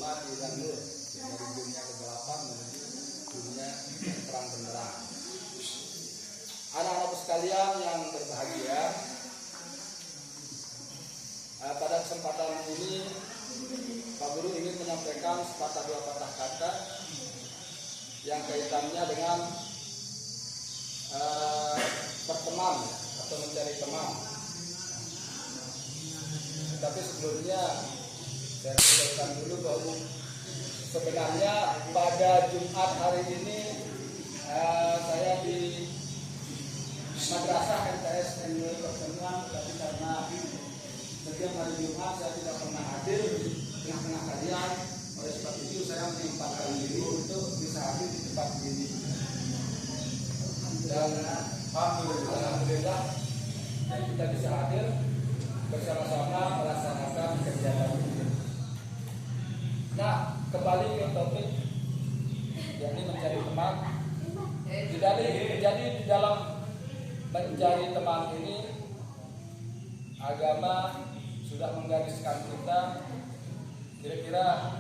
rumah di nur, dari dunia kegelapan menuju dunia terang benderang. Anak-anak sekalian yang berbahagia, pada kesempatan ini Pak Guru ingin menyampaikan sepatah dua patah kata yang kaitannya dengan berteman atau mencari teman. Tapi sebelumnya saya sampaikan dulu bahwa sebenarnya pada Jumat hari ini saya di Madrasah MTS NW Pertemuan, tapi karena setiap hari Jumat saya tidak pernah hadir di tengah-tengah kalian, oleh sebab itu saya menyempatkan diri untuk bisa hadir di tempat ini. Dan alhamdulillah kita bisa hadir bersama-sama melaksanakan kegiatan ini. Nah, kembali ke topik, yakni mencari teman. Jadi di dalam mencari teman ini, agama sudah menggariskan kita kira-kira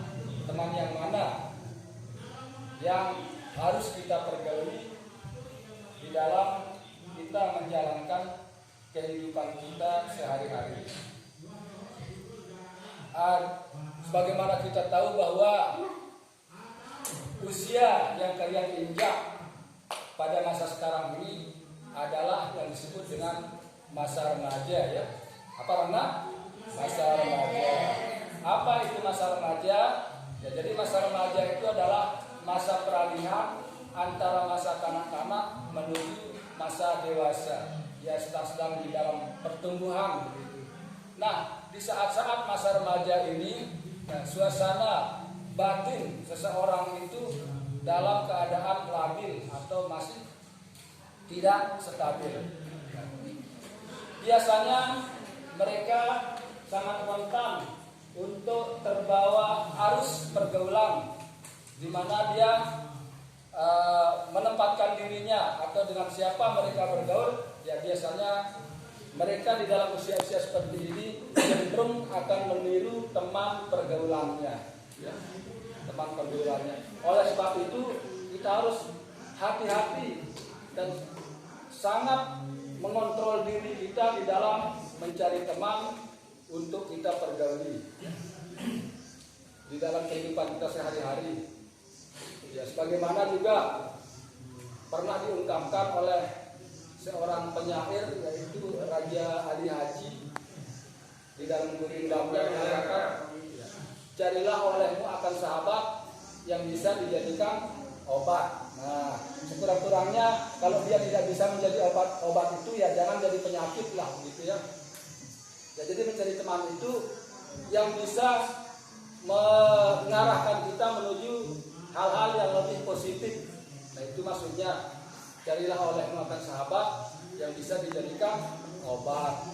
teman yang mana yang harus kita pergauli di dalam kita menjalankan kehidupan kita sehari-hari. Sebagaimana kita tahu bahwa usia yang kalian injak pada masa sekarang ini adalah yang disebut dengan masa remaja, ya. Apa Rana? Masa remaja. Apa itu masa remaja? Ya, jadi masa remaja itu adalah masa peralihan antara masa kanak-kanak menuju masa dewasa. Ya, sedang di dalam pertumbuhan begitu. Nah, di saat-saat masa remaja ini, suasana batin seseorang itu dalam keadaan labil atau masih tidak stabil. Biasanya mereka sangat rentan untuk terbawa arus pergaulan, di mana dia menempatkan dirinya atau dengan siapa mereka bergaul. Ya, biasanya mereka di dalam usia-usia seperti ini cenderung akan meniru teman pergaulannya, ya, teman pergaulannya. Oleh sebab itu kita harus hati-hati dan sangat mengontrol diri kita di dalam mencari teman untuk kita pergauli di dalam kehidupan kita sehari-hari. Ya, sebagaimana juga pernah diungkapkan oleh seorang penyair, yaitu Raja Ali Haji, di dalam Gurindamnya mengatakan, carilah olehmu akan sahabat yang bisa dijadikan obat. Nah, sekurang-kurangnya kalau dia tidak bisa menjadi obat itu, ya jangan jadi penyakit lah, gitu ya. Ya, jadi mencari teman itu yang bisa mengarahkan kita menuju hal-hal yang lebih positif. Nah, itu maksudnya carilah olehmu akan sahabat yang bisa dijadikan obat.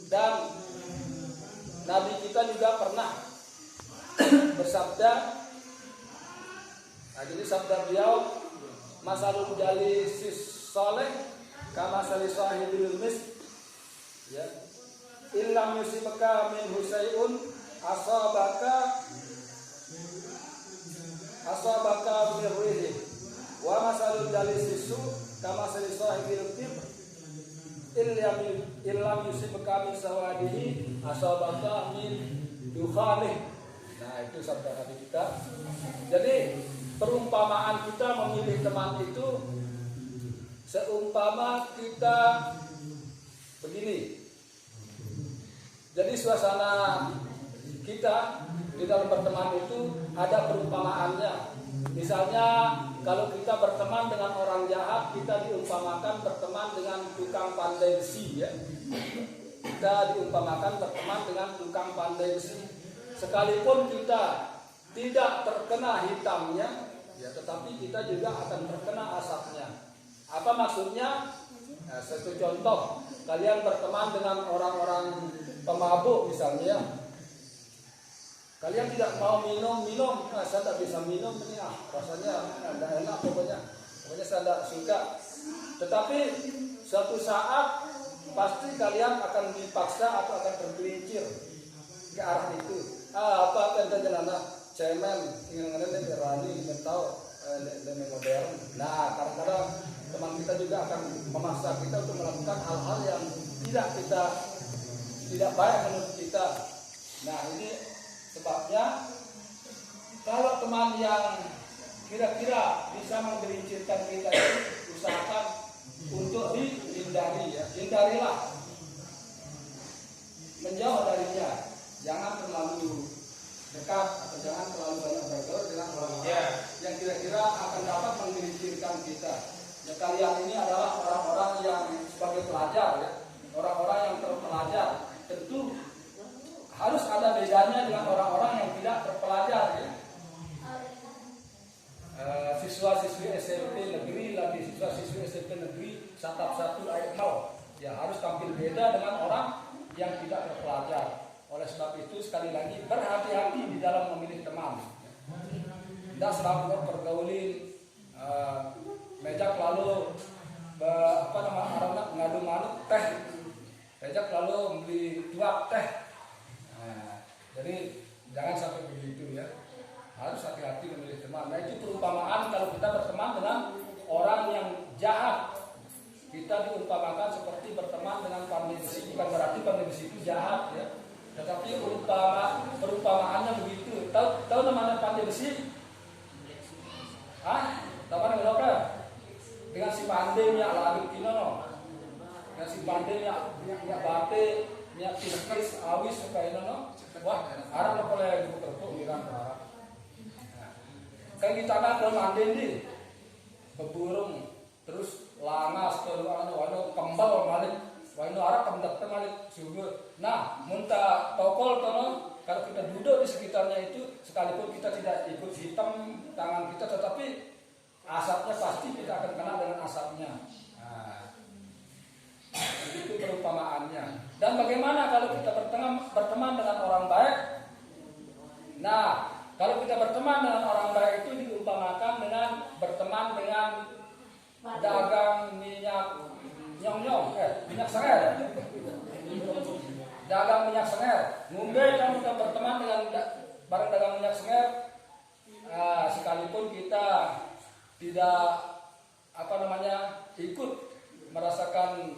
Dan Nabi kita juga pernah bersabda, nah, jadi sabda beliau, masalul jalisis soleh kama salisahi bil mis, ya, illam yusibaka min husayun asabaka birrihi wa masalul jalisisu kama salisahi bil tib illam yusibaka min sawadihi asabaka min dukhanih. Nah, itu sabda Nabi kita. Jadi perumpamaan kita memilih teman itu seumpama kita begini. Jadi suasana kita di dalam berteman itu ada perumpamaannya. Misalnya kalau kita berteman dengan orang jahat, kita diumpamakan berteman dengan tukang pandai besi, ya. Kita diumpamakan berteman dengan tukang pandai besi. Sekalipun kita tidak terkena hitamnya, ya, tetapi kita juga akan terkena asapnya. Apa maksudnya? Nah, satu contoh, kalian berteman dengan orang-orang pemabuk misalnya. Kalian tidak mau minum, nah, saya tidak bisa minum ini, rasanya tidak enak pokoknya saya tidak suka. Tetapi suatu saat pasti kalian akan dipaksa atau akan tergelincir ke arah itu. Apa akan terjadi? anak cemen ingin berani mentau lebih modern. Nah, kadang-kadang teman kita juga akan memaksa kita untuk melakukan hal-hal yang tidak baik menurut kita. Nah, ini sebabnya kalau teman yang kira-kira bisa menggelincirkan kita itu usahakan untuk dihindari ya. Hindarilah, menjauh darinya. Jangan terlalu dekat atau jangan terlalu banyak bergaul dengan orang yang kira-kira akan dapat menggelincirkan kita. Ya, kalian ini adalah orang-orang yang sebagai pelajar ya. Orang-orang yang terpelajar. Tentu harus ada bedanya dengan orang-orang yang tidak terpelajar ya. Siswa-siswi SMP negeri lagi siswa-siswi SMP negeri Satap 1 ayat 0 ya harus tampil beda dengan orang yang tidak terpelajar. Oleh sebab itu sekali lagi berhati-hati di dalam memilih teman. Tidak selalu pergaulin mejak lalu ngadu-ngadu teh, mejak lalu beli tuak teh. Nah, jadi jangan sampai begitu ya. Harus hati-hati memilih teman. Nah, itu perumpamaan kalau kita berteman dengan orang yang jahat. Kita diumpamakan seperti berteman dengan pandai besi. Bukan berarti pandai besi itu jahat ya. Tetapi perumpamaannya begitu. Tahu namanya pandai besi? Hah? Tahu mana beloknya? Dengan si pandai minyak lalu kino no. Dengan si pandai minyak bate, minyak kilkis, awis supaya no. Wah, arah lo boleh terpuk mirang arah. Kayak kita kan dalam anden di beburung terus langas terus wano kembal malik wano arah kendak malik subur. Nah, muntah tokol tono kalau kita duduk di sekitarnya itu sekalipun kita tidak ikut hitam tangan kita tetapi asapnya pasti kita akan kena dengan asapnya. Nah, itu perumpamaannya. Dan bagaimana kalau kita berteman dengan orang baik? Nah, kalau kita berteman dengan orang baik itu diumpamakan dengan berteman dengan dagang minyak nyong-nyong, minyak senger. Dagang minyak senger. Mungkin kalau kita berteman dengan barang dagang minyak senger, sekalipun kita tidak ikut merasakan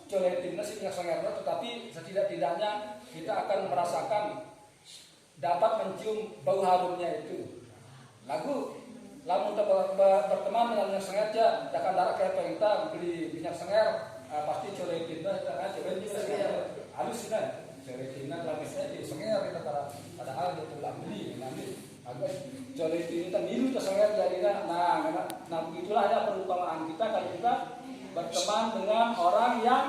coletinnya si minyak senger, tetapi setidak-tidaknya kita akan merasakan dapat mencium bau harumnya itu. Lagu lamun berteman dengan minyak senger aja, akan darah kayak perintah beli minyak senger, pasti coletin dah kita halus kan. Coletin lagi saya di senger kita padahal dia pulang beli nanti agak coletin kita milu ke senger jadinya. Nah begitulah ya perumpamaan kita kalau kita berteman dengan orang yang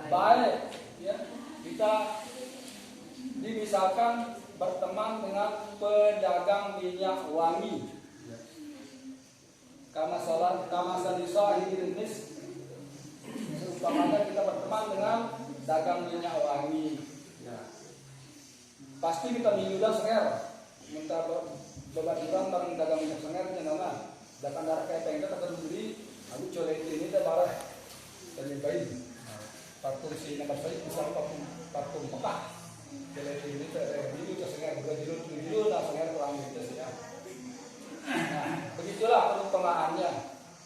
baik ya. Kita dimisalkan berteman dengan pedagang minyak wangi. Kama salisa Inggris. Umpamanya kita berteman dengan dagang minyak wangi. Ya. Pasti kita minggu senger. Minta beban barang dagang minyak senger nana. Dakan darah kayak pengen kita beli. Aku coret ini teh barang lebih baik. Parfum si nomor saya bisa parfum Mekah. Coret ini teh dulu senger dulu dah senger kurang gitu sih ya. Nah, begitulah perumpamaannya.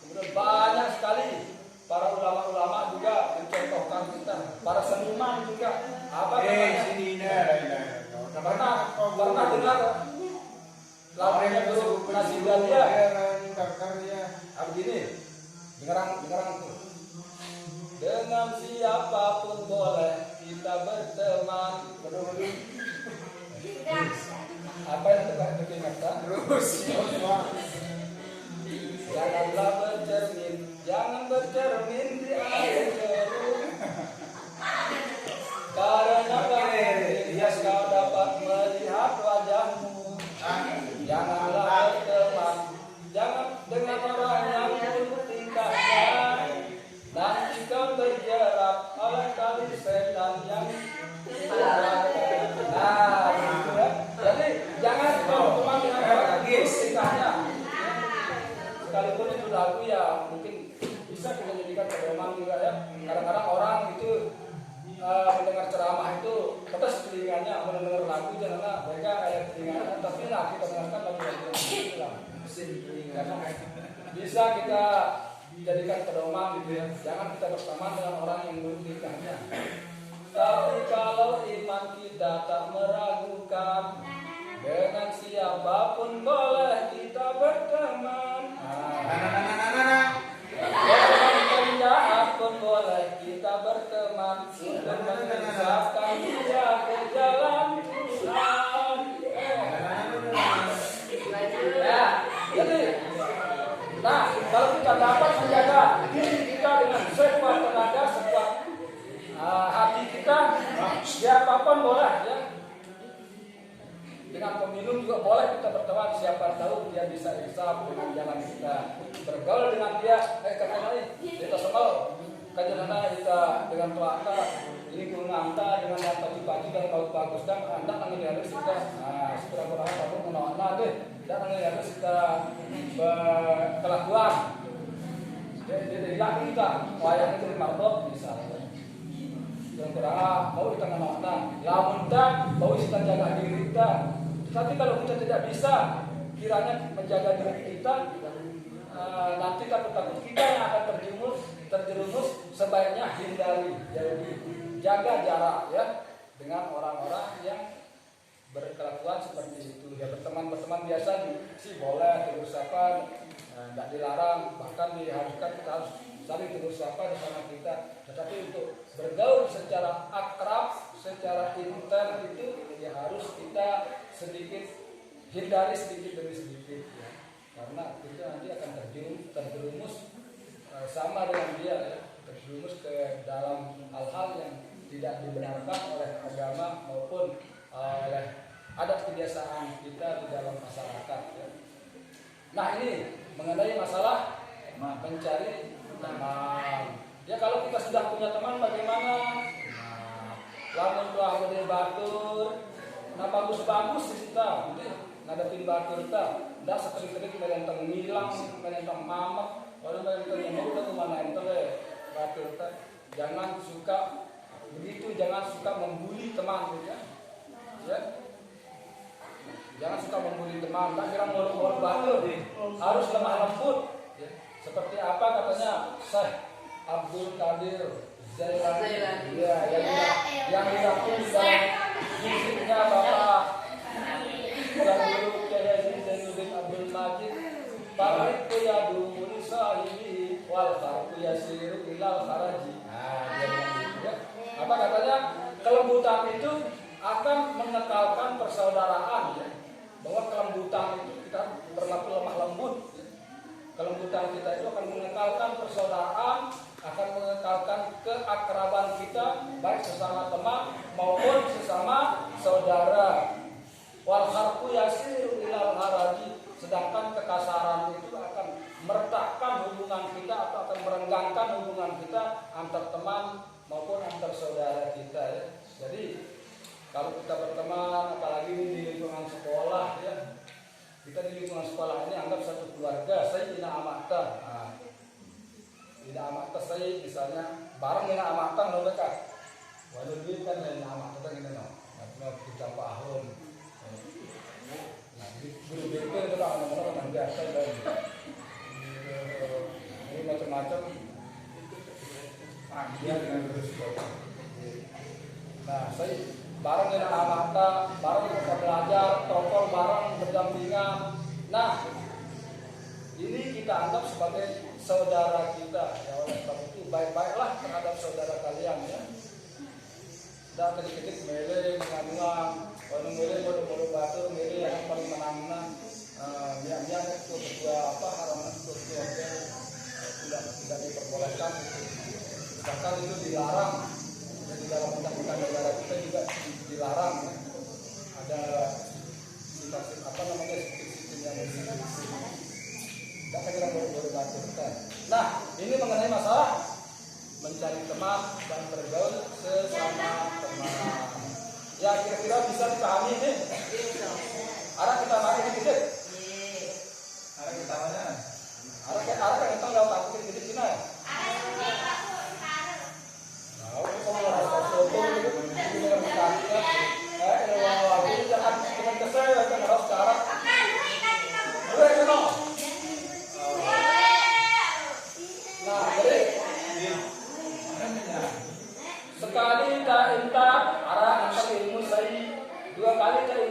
Kemudian banyak sekali para ulama-ulama juga mencontohkan kita, para seniman juga. Apa pernah dengar lagunya Guru Nasiban dia? Begini, dengarang tuh. Dengan siapapun boleh kita berteman. Apa yang kita bikin kata? Terus. Jangan bercermin di air jeruk. Karena dia kau dapat melihat wajahmu. Janganlah berteman, jangan dengan orang yang buruk tingkahnya. Nanti kau terjerat oleh tali setan yang nah, gitu ya. Jadi jangan berteman dengan orang yang buruk tingkahnya. telinga, tapi lah kita dengarkan lagu-lagu yang karena bisa kita jadikan pedoman gitu ya. Jangan kita berteman dengan orang yang merugikannya. Tapi kalau iman kita tak meragukan, dengan siapapun boleh kita berteman. Dengan penjahat pun boleh kita berteman untuk menyesatkan dia ke jalan Tuhan. Ya, jadi, nah kalau kita dapat menjaga diri kita dengan sekuat tenaga, sekuat hati kita, siapapun boleh ya. Dengan pemilu juga boleh kita berteman, siapa tahu dia bisa hisab dengan jalan kita. Bergaul dengan dia, katanya kita semua kajian kita dengan tuaka, lingkungan anda dengan yang pagi-pagi dan kalau bagus dan anda angin harus kita, seberapa kamu menolak deh, dan angin harus kita kelakuan. Jadi hilang kita, wayang itu marbot misalnya. Yang kurang mau kita menolak, lamun dan mau kita jaga diri kita. Tapi kalau kita tidak bisa kiranya menjaga diri kita, nanti takut-takut kita yang akan terjerumus, sebaiknya hindari. Jadi jaga jarak ya dengan orang-orang yang berkelakuan seperti itu. Ya berteman biasa sih boleh tegur sapa, tidak dilarang, bahkan diharuskan kita harus saling tegur sapa bersama kita. Tetapi untuk bergaul secara akrab, secara intens itu ya harus kita sedikit hindari sedikit demi sedikit ya. Karena kita nanti akan terjerumus sama dengan dia ya, terjerumus ke dalam hal-hal yang tidak dibenarkan oleh agama maupun oleh adat kebiasaan kita di dalam masyarakat ya. Nah ini mengenai masalah mencari teman. Ya kalau kita sudah punya teman bagaimana? Lamun telah gede batur, nah bagus-bagus sih kita, ngadepin batur ta, ndak sekali-kali melentang ngilang, melentang mamak, kalau melentang mau udah kemana ente batur ta. Jangan suka begitu, jangan suka membuli teman gitu ya. Ya. Jangan suka membuli teman, tak kira mau batur, harus lemah lembut. Ya. Seperti apa katanya Syekh Abdul Qadir Jailani, ya, yang dilakukan dalam musiknya Bapak dan guru Kiai Zainuddin Abdul Majid, Bariku ya dulu sahibi wal farku yasiru ilal kharaji. Nah, dia bilang gitu ya. Apa katanya? Kelembutan itu akan mengekalkan persaudaraan ya. Bahwa kelembutan itu kita berlaku lemah lembut. Ya. Kelembutan kita itu akan mengekalkan persaudaraan, akan mengekalkan keakraban kita baik sesama teman maupun sesama saudara. Wal harku yasiru ilal haraji, sedangkan kekasaran itu akan meretakkan hubungan kita atau akan merenggangkan hubungan kita antar teman maupun antar saudara kita ya. Jadi kalau kita berteman apalagi di lingkungan sekolah ya. Kita di lingkungan sekolah ini anggap satu keluarga, saya tidak amata. Nah, tidak amata saya misalnya bareng dengan amata no dekat. Walau duit kan dengan amata kita no. Nah, kita Pak Ahun. Nah, guru BP itu kan nama-nama biasa dan ini macam-macam. Dia dengan guru sekolah. Nah, saya bareng dengan amata, bareng kita belajar, tokol bareng berdampingan. Nah, ini kita anggap sebagai saudara kita. Ya oleh sebab itu baik-baiklah terhadap saudara kalian ya. Dah kedik-kedik mele mengamuang, kalau mele bodoh-bodoh batur, mele yang paling menangna, yang itu kedua apa haraman itu tidak diperbolehkan. Bahkan itu dilarang. Di dalam undang-undang negara kita juga dilarang ya. Ada sifat apa namanya sistem yang tidak kira bodoh batur. Nah ini mengenai masalah mencari teman dan bergaul sesama teman. Ya kira-kira bisa dipahami ini. Arah kita pakai dikit. Arah kita mana? Arah kita nggak pakai dikit Cina ya. Jangan dengan kesel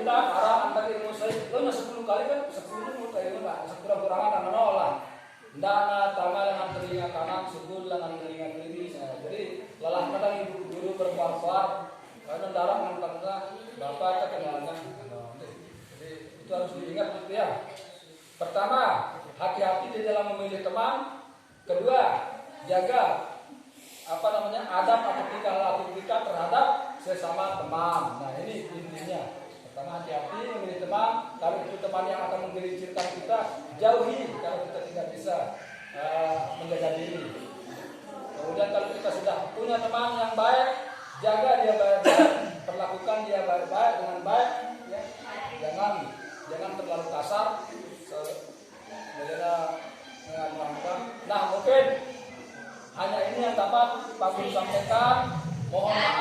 undang arah antar ilmu saya lo 10 kali kan 10 kayak enggak sekurang-kurangan anak lah dana tama dengan telinga kanan subul dengan telinga kiri jadi lelah kadang ibu guru berkuar-kuar karena darah nantangnya bapak kekenalnya jadi itu harus diingat gitu ya. Pertama, hati-hati di dalam memilih teman. Kedua, jaga adab atau tingkah laku kita terhadap sesama teman. Nah ini intinya. Pertama, hati-hati memilih teman. Kalau itu teman yang akan menggelincirkan kita, jauhi kalau kita tidak bisa menjaga diri. Kemudian kalau kita sudah punya teman yang baik, jaga dia baik-baik, perlakukan dia baik-baik dengan baik, ya. Jangan terlalu kasar. Nah mungkin hanya ini yang dapat Pak Guru sampaikan. Mohon maaf